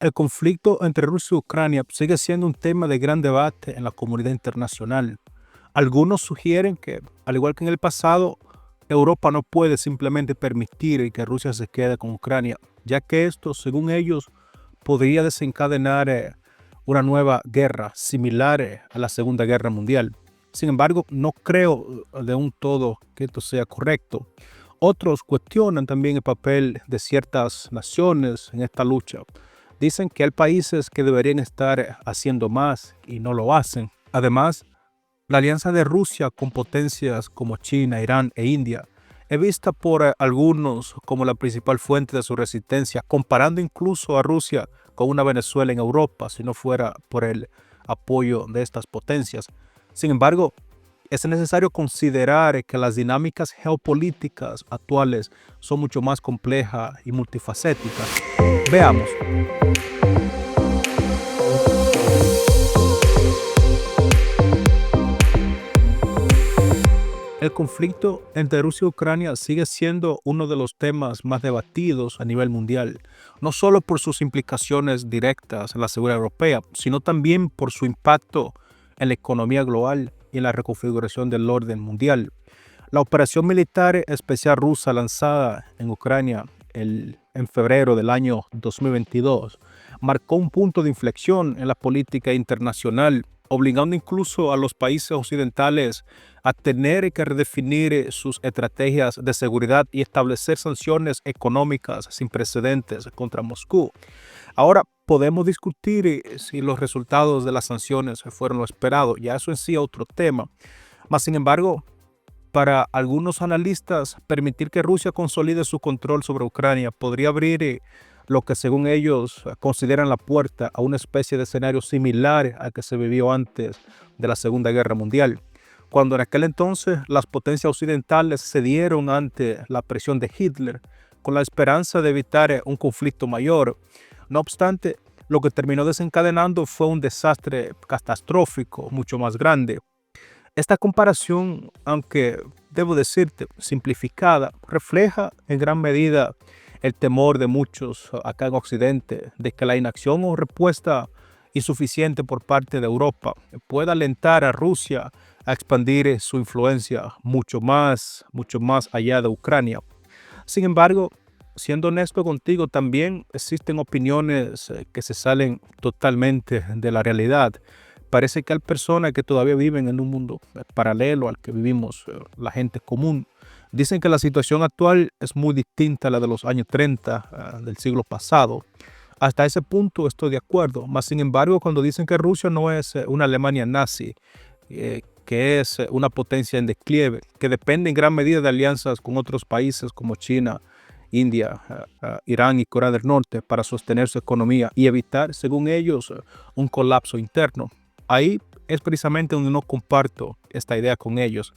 El conflicto entre Rusia y Ucrania sigue siendo un tema de gran debate en la comunidad internacional. Algunos sugieren que, al igual que en el pasado, Europa no puede simplemente permitir que Rusia se quede con Ucrania, ya que esto, según ellos, podría desencadenar una nueva guerra similar a la Segunda Guerra Mundial. Sin embargo, no creo de un todo que esto sea correcto. Otros cuestionan también el papel de ciertas naciones en esta lucha. Dicen que hay países que deberían estar haciendo más y no lo hacen. Además, la alianza de Rusia con potencias como China, Irán e India es vista por algunos como la principal fuente de su resistencia, comparando incluso a Rusia con una Venezuela en Europa, si no fuera por el apoyo de estas potencias. Sin embargo, es necesario considerar que las dinámicas geopolíticas actuales son mucho más complejas y multifacéticas. Veamos. El conflicto entre Rusia y Ucrania sigue siendo uno de los temas más debatidos a nivel mundial, no solo por sus implicaciones directas en la seguridad europea, sino también por su impacto en la economía global y en la reconfiguración del orden mundial. La operación militar especial rusa lanzada en Ucrania en febrero del año 2022 marcó un punto de inflexión en la política internacional, obligando incluso a los países occidentales a tener que redefinir sus estrategias de seguridad y establecer sanciones económicas sin precedentes contra Moscú. Ahora podemos discutir si los resultados de las sanciones fueron lo esperado, ya eso en sí es otro tema. Mas, sin embargo, para algunos analistas, permitir que Rusia consolide su control sobre Ucrania podría abrir lo que según ellos consideran la puerta a una especie de escenario similar al que se vivió antes de la Segunda Guerra Mundial, cuando en aquel entonces las potencias occidentales cedieron ante la presión de Hitler con la esperanza de evitar un conflicto mayor. No obstante, lo que terminó desencadenando fue un desastre catastrófico mucho más grande. Esta comparación, aunque debo decirte simplificada, refleja en gran medida el temor de muchos acá en Occidente de que la inacción o respuesta insuficiente por parte de Europa pueda alentar a Rusia a expandir su influencia mucho más allá de Ucrania. Sin embargo, siendo honesto contigo, también existen opiniones que se salen totalmente de la realidad. Parece que hay personas que todavía viven en un mundo paralelo al que vivimos la gente común. Dicen que la situación actual es muy distinta a la de los años 30 del siglo pasado. Hasta ese punto estoy de acuerdo. Mas, sin embargo, cuando dicen que Rusia no es una Alemania nazi, que es una potencia en declive, que depende en gran medida de alianzas con otros países como China, India, Irán y Corea del Norte para sostener su economía y evitar, según ellos, un colapso interno. Ahí es precisamente donde no comparto esta idea con ellos.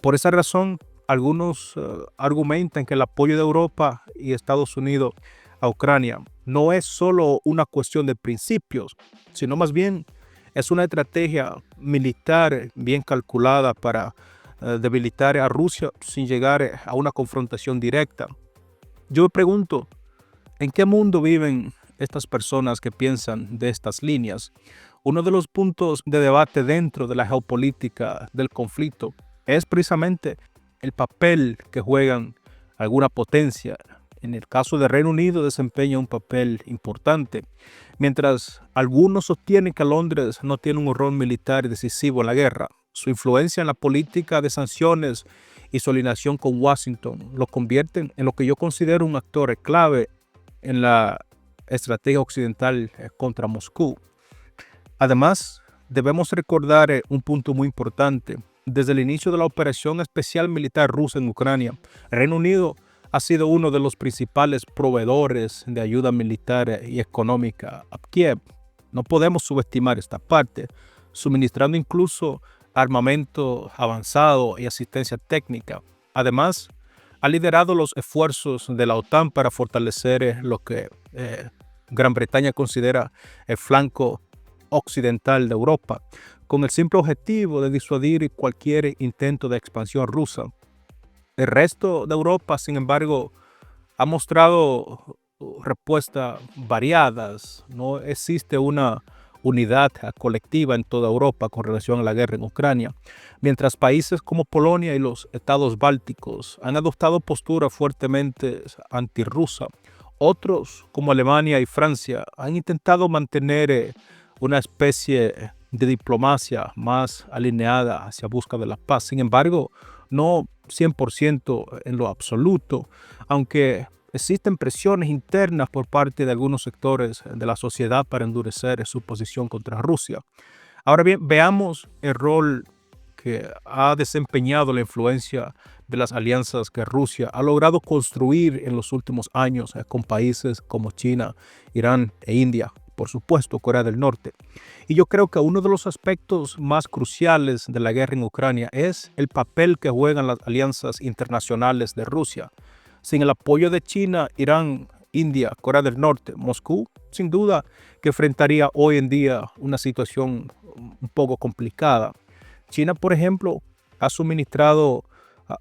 Por esa razón, algunos argumentan que el apoyo de Europa y Estados Unidos a Ucrania no es solo una cuestión de principios, sino más bien es una estrategia militar bien calculada para debilitar a Rusia sin llegar a una confrontación directa. Yo me pregunto, ¿en qué mundo viven estas personas que piensan de estas líneas? Uno de los puntos de debate dentro de la geopolítica del conflicto es precisamente el papel que juegan alguna potencia. En el caso de Reino Unido desempeña un papel importante, mientras algunos sostienen que Londres no tiene un rol militar decisivo en la guerra. Su influencia en la política de sanciones y su alineación con Washington lo convierten en lo que yo considero un actor clave en la estrategia occidental contra Moscú. Además, debemos recordar un punto muy importante. Desde el inicio de la operación especial militar rusa en Ucrania, el Reino Unido ha sido uno de los principales proveedores de ayuda militar y económica a Kiev. No podemos subestimar esta parte, suministrando incluso armamento avanzado y asistencia técnica. Además, ha liderado los esfuerzos de la OTAN para fortalecer lo que Gran Bretaña considera el flanco occidental de Europa, con el simple objetivo de disuadir cualquier intento de expansión rusa. El resto de Europa, sin embargo, ha mostrado respuestas variadas. No existe una unidad colectiva en toda Europa con relación a la guerra en Ucrania, mientras países como Polonia y los estados bálticos han adoptado posturas fuertemente antirrusa. Otros, como Alemania y Francia, han intentado mantener una especie de diplomacia más alineada hacia busca de la paz. Sin embargo, no 100% en lo absoluto, aunque existen presiones internas por parte de algunos sectores de la sociedad para endurecer su posición contra Rusia. Ahora bien, veamos el rol que ha desempeñado la influencia de las alianzas que Rusia ha logrado construir en los últimos años con países como China, Irán e India, por supuesto Corea del Norte. Y yo creo que uno de los aspectos más cruciales de la guerra en Ucrania es el papel que juegan las alianzas internacionales de Rusia. Sin el apoyo de China, Irán, India, Corea del Norte, Moscú, sin duda que enfrentaría hoy en día una situación un poco complicada. China, por ejemplo, ha suministrado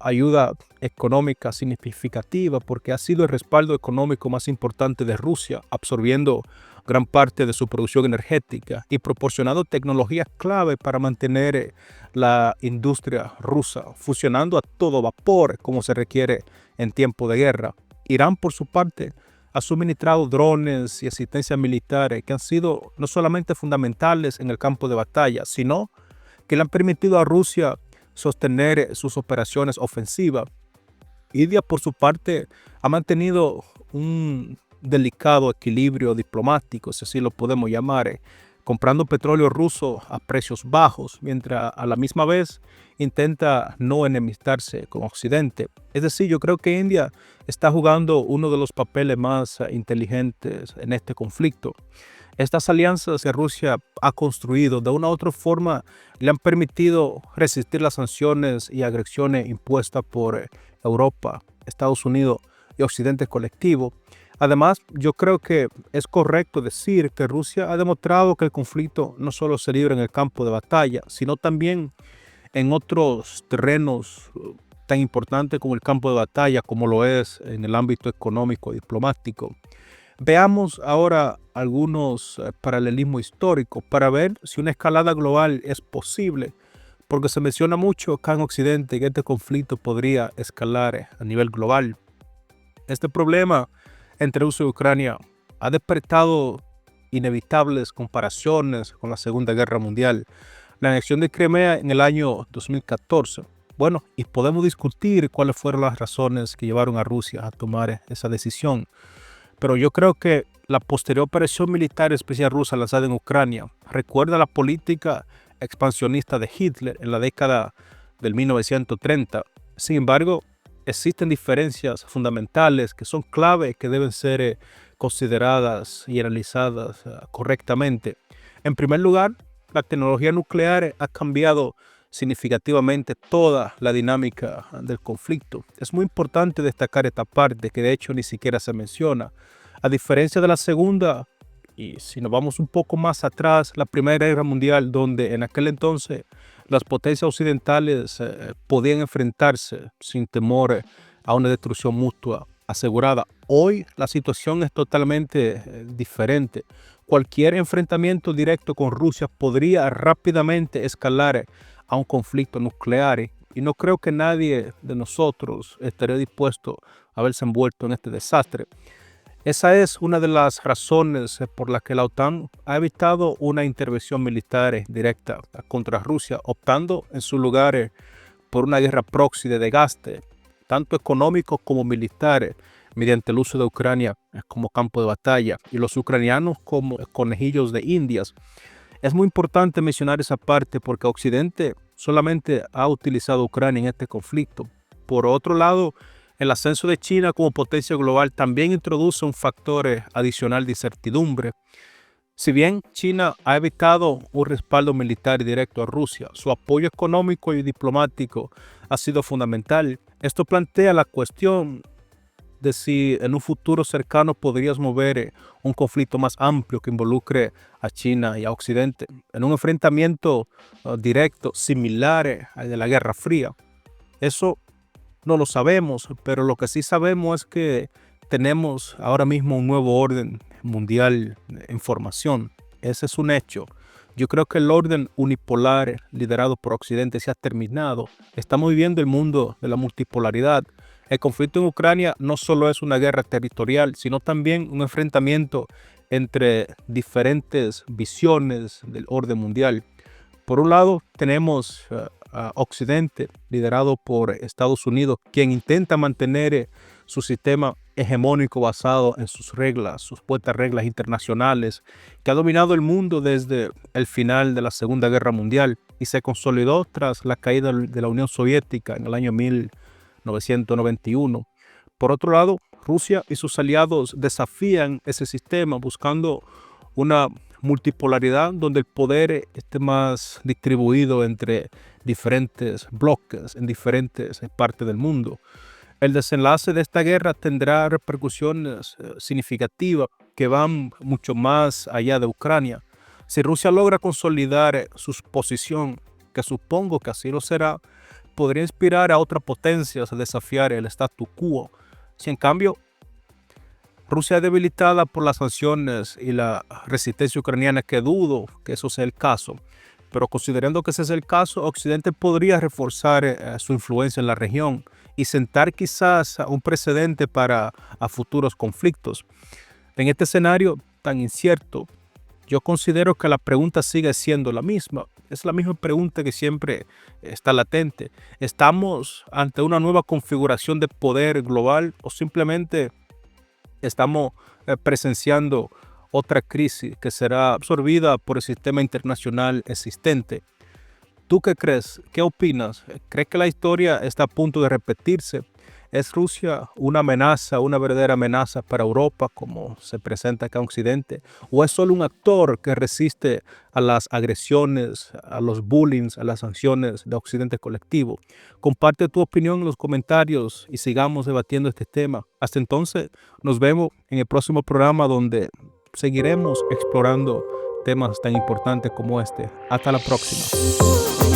ayuda económica significativa porque ha sido el respaldo económico más importante de Rusia, absorbiendo gran parte de su producción energética y proporcionando tecnologías clave para mantener la industria rusa funcionando a todo vapor como se requiere en tiempo de guerra. Irán, por su parte, ha suministrado drones y asistencia militar que han sido no solamente fundamentales en el campo de batalla, sino que le han permitido a Rusia sostener sus operaciones ofensivas. India, por su parte, ha mantenido un delicado equilibrio diplomático, si así lo podemos llamar, comprando petróleo ruso a precios bajos, mientras a la misma vez intenta no enemistarse con Occidente. Es decir, yo creo que India está jugando uno de los papeles más inteligentes en este conflicto. Estas alianzas que Rusia ha construido de una u otra forma le han permitido resistir las sanciones y agresiones impuestas por Europa, Estados Unidos y Occidente colectivo. Además, yo creo que es correcto decir que Rusia ha demostrado que el conflicto no solo se libra en el campo de batalla, sino también en otros terrenos tan importantes como el campo de batalla, como lo es en el ámbito económico y diplomático. Veamos ahora algunos paralelismos históricos para ver si una escalada global es posible, porque se menciona mucho acá en Occidente que este conflicto podría escalar a nivel global. Este problema entre Rusia y Ucrania ha despertado inevitables comparaciones con la Segunda Guerra Mundial, la anexión de Crimea en el año 2014. Bueno, y podemos discutir cuáles fueron las razones que llevaron a Rusia a tomar esa decisión. Pero yo creo que la posterior operación militar especial rusa lanzada en Ucrania recuerda la política expansionista de Hitler en la década del 1930. Sin embargo, existen diferencias fundamentales que son clave que deben ser consideradas y analizadas correctamente. En primer lugar, la tecnología nuclear ha cambiado significativamente toda la dinámica del conflicto. Es muy importante destacar esta parte que de hecho ni siquiera se menciona. A diferencia de la Segunda, y si nos vamos un poco más atrás, la Primera Guerra Mundial, donde en aquel entonces las potencias occidentales podían enfrentarse sin temor a una destrucción mutua asegurada. Hoy la situación es totalmente diferente. Cualquier enfrentamiento directo con Rusia podría rápidamente escalar a un conflicto nuclear y no creo que nadie de nosotros estaría dispuesto a verse envuelto en este desastre. Esa es una de las razones por las que la OTAN ha evitado una intervención militar directa contra Rusia, optando en su lugar por una guerra proxy de desgaste, tanto económico como militar, mediante el uso de Ucrania como campo de batalla y los ucranianos como conejillos de indias. Es muy importante mencionar esa parte porque Occidente solamente ha utilizado Ucrania en este conflicto. Por otro lado, el ascenso de China como potencia global también introduce un factor adicional de incertidumbre. Si bien China ha evitado un respaldo militar directo a Rusia, su apoyo económico y diplomático ha sido fundamental. Esto plantea la cuestión de si en un futuro cercano podríamos ver un conflicto más amplio que involucre a China y a Occidente en un enfrentamiento directo similar al de la Guerra Fría. Eso no lo sabemos, pero lo que sí sabemos es que tenemos ahora mismo un nuevo orden mundial en formación. Ese es un hecho. Yo creo que el orden unipolar liderado por Occidente se ha terminado. Estamos viviendo el mundo de la multipolaridad. El conflicto en Ucrania no solo es una guerra territorial, sino también un enfrentamiento entre diferentes visiones del orden mundial. Por un lado, tenemos a Occidente, liderado por Estados Unidos, quien intenta mantener su sistema hegemónico basado en sus reglas, sus puestas reglas internacionales, que ha dominado el mundo desde el final de la Segunda Guerra Mundial y se consolidó tras la caída de la Unión Soviética en el año 1991. Por otro lado, Rusia y sus aliados desafían ese sistema buscando una multipolaridad donde el poder esté más distribuido entre diferentes bloques en diferentes partes del mundo. El desenlace de esta guerra tendrá repercusiones significativas que van mucho más allá de Ucrania. Si Rusia logra consolidar su posición, que supongo que así lo será, podría inspirar a otras potencias a desafiar el statu quo. Si en cambio Rusia es debilitada por las sanciones y la resistencia ucraniana, que dudo que eso sea el caso, pero considerando que ese es el caso, Occidente podría reforzar su influencia en la región y sentar quizás un precedente para futuros conflictos. En este escenario tan incierto, yo considero que la pregunta sigue siendo la misma. Es la misma pregunta que siempre está latente. ¿Estamos ante una nueva configuración de poder global o simplemente estamos presenciando otra crisis que será absorbida por el sistema internacional existente? ¿Tú qué crees? ¿Qué opinas? ¿Crees que la historia está a punto de repetirse? ¿Es Rusia una amenaza, una verdadera amenaza para Europa como se presenta acá en Occidente? ¿O es solo un actor que resiste a las agresiones, a los bullying, a las sanciones de Occidente colectivo? Comparte tu opinión en los comentarios y sigamos debatiendo este tema. Hasta entonces, nos vemos en el próximo programa donde seguiremos explorando temas tan importantes como este. Hasta la próxima.